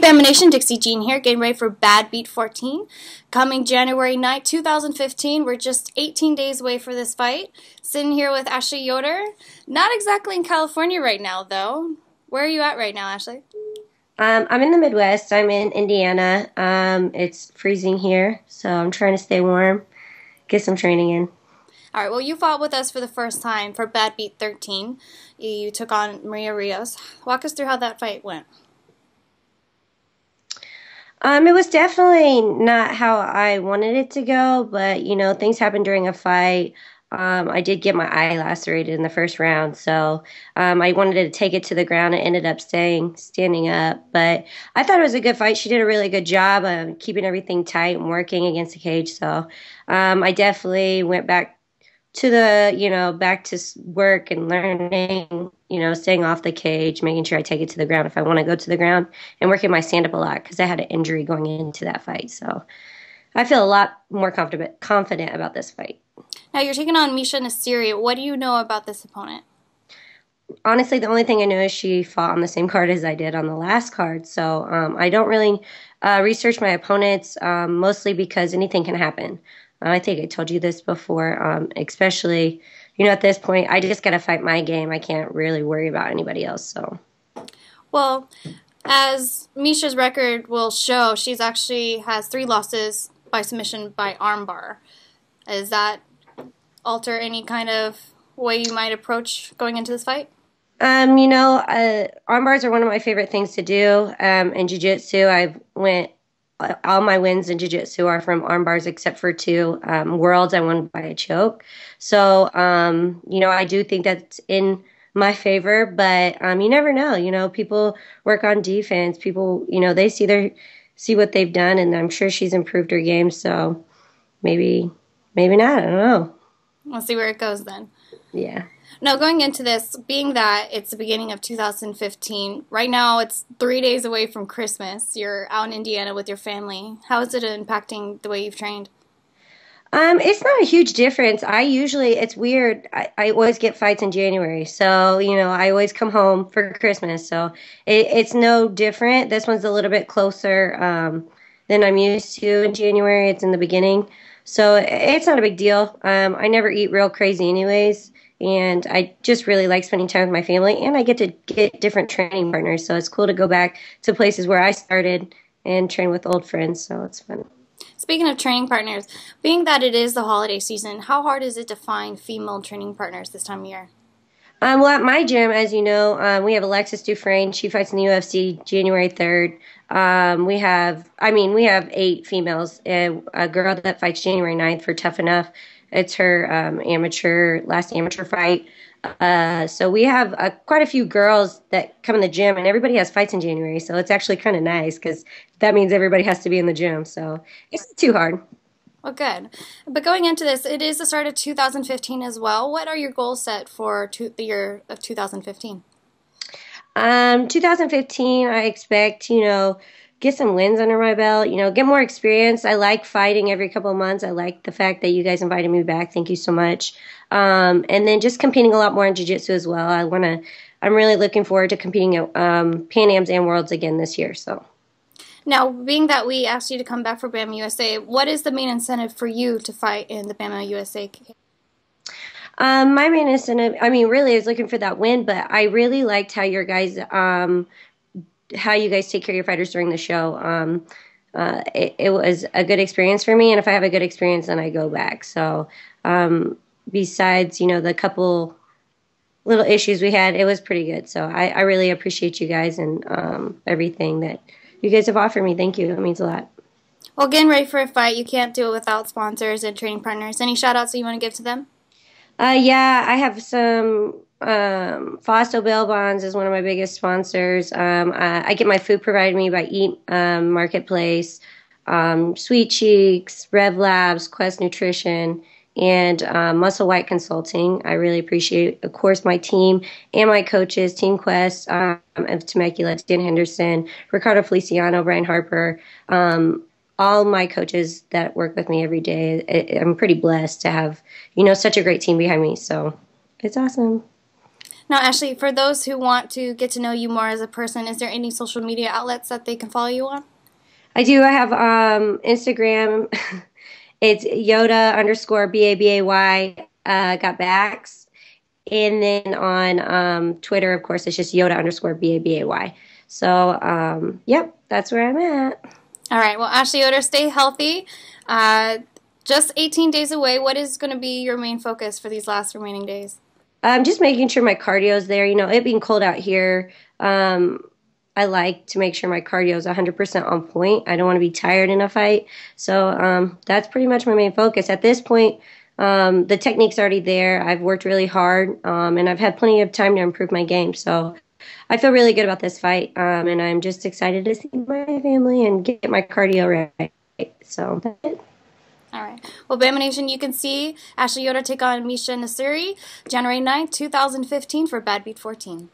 BAMMA Nation, Dixie Jean here, getting ready for Badbeat 14. Coming January 9th, 2015. We're just 18 days away for this fight. Sitting here with Ashley Yoder. Not exactly in California right now, though. Where are you at right now, Ashley? I'm in the Midwest. I'm in Indiana. It's freezing here, so I'm trying to stay warm, get some training in. All right, well, you fought with us for the first time for Badbeat 13. You took on Maria Rios. Walk us through how that fight went. It was definitely not how I wanted it to go, but things happen during a fight. I did get my eye lacerated in the first round, so I wanted to take it to the ground and ended up standing up. But I thought it was a good fight. She did a really good job of keeping everything tight and working against the cage. So I definitely went back to back to work and learning, staying off the cage, making sure I take it to the ground if I want to go to the ground, and working my stand-up a lot because I had an injury going into that fight. So I feel a lot more confident about this fight. Now you're taking on Misha Nassiri. What do you know about this opponent? Honestly, the only thing I know is she fought on the same card as I did on the last card. So I don't really research my opponents, mostly because anything can happen. I think I told you this before, especially, at this point, I just got to fight my game. I can't really worry about anybody else. So, well, as Misha's record will show, she's actually has 3 losses by submission by armbar. Does that alter any kind of way you might approach going into this fight? Armbars are one of my favorite things to do. In jiu-jitsu, all my wins in jiu-jitsu are from armbars except for 2 worlds I won by a choke. So, I do think that's in my favor, but you never know. People work on defense. People, they see what they've done, and I'm sure she's improved her game. So maybe not. I don't know. We'll see where it goes then. Yeah. Now, going into this, being that it's the beginning of 2015, right now it's 3 days away from Christmas. You're out in Indiana with your family. How is it impacting the way you've trained? It's not a huge difference. It's weird. I always get fights in January. So, I always come home for Christmas. So it's no different. This one's a little bit closer than I'm used to in January. It's in the beginning. So it's not a big deal. I never eat real crazy anyways. And I just really like spending time with my family, and I get to get different training partners. So it's cool to go back to places where I started and train with old friends. So it's fun. Speaking of training partners, being that it is the holiday season, how hard is it to find female training partners this time of year? Well, at my gym, as you know, we have Alexis Dufresne. She fights in the UFC January 3rd. We have 8 females. A girl that fights January 9th for Tough Enough. It's her last amateur fight. So we have quite a few girls that come in the gym, and everybody has fights in January. So it's actually kind of nice because that means everybody has to be in the gym. So it's not too hard. Well, good. But going into this, it is the start of 2015 as well. What are your goals set for the year of 2015? 2015, I expect, get some wins under my belt, get more experience. I like fighting every couple of months. I like the fact that you guys invited me back. Thank you so much. And then just competing a lot more in jiu-jitsu as well. I'm really looking forward to competing at Pan Ams and Worlds again this year. So. Now, being that we asked you to come back for BAMMA USA, what is the main incentive for you to fight in the BAMMA USA? My main incentive, really is looking for that win, but I really liked how you guys take care of your fighters during the show. It was a good experience for me, and if I have a good experience, then I go back. So besides, the couple little issues we had, it was pretty good. So I really appreciate you guys and everything that you guys have offered me. Thank you. It means a lot. Well, getting ready for a fight, you can't do it without sponsors and training partners. Any shout-outs that you want to give to them? Yeah, I have some. Fausto Bail Bonds is one of my biggest sponsors. I get my food provided to me by Eat Marketplace, Sweet Cheeks, Rev Labs, Quest Nutrition, and Muscle White Consulting. I really appreciate, of course, my team and my coaches, Team Quest, of Temecula, Dan Henderson, Ricardo Feliciano, Brian Harper, all my coaches that work with me every day. I'm pretty blessed to have, such a great team behind me. So it's awesome. Now, Ashley, for those who want to get to know you more as a person, is there any social media outlets that they can follow you on? I do. I have Instagram. It's Yoda underscore BABAY. Got backs. And then on Twitter, of course, it's just Yoda underscore BABAY. So, yep, that's where I'm at. All right. Well, Ashley Yoder, stay healthy. Just 18 days away. What is going to be your main focus for these last remaining days? Just making sure my cardio's there. You know, it being cold out here, I like to make sure my cardio is 100% on point. I don't want to be tired in a fight. So that's pretty much my main focus. At this point, the technique's already there. I've worked really hard, and I've had plenty of time to improve my game. So I feel really good about this fight, and I'm just excited to see my family and get my cardio right. So that's it. All right. Well, BAMMA Nation, you can see Ashley Yoder take on Misha Nassiri January 9th, 2015 for Badbeat 14.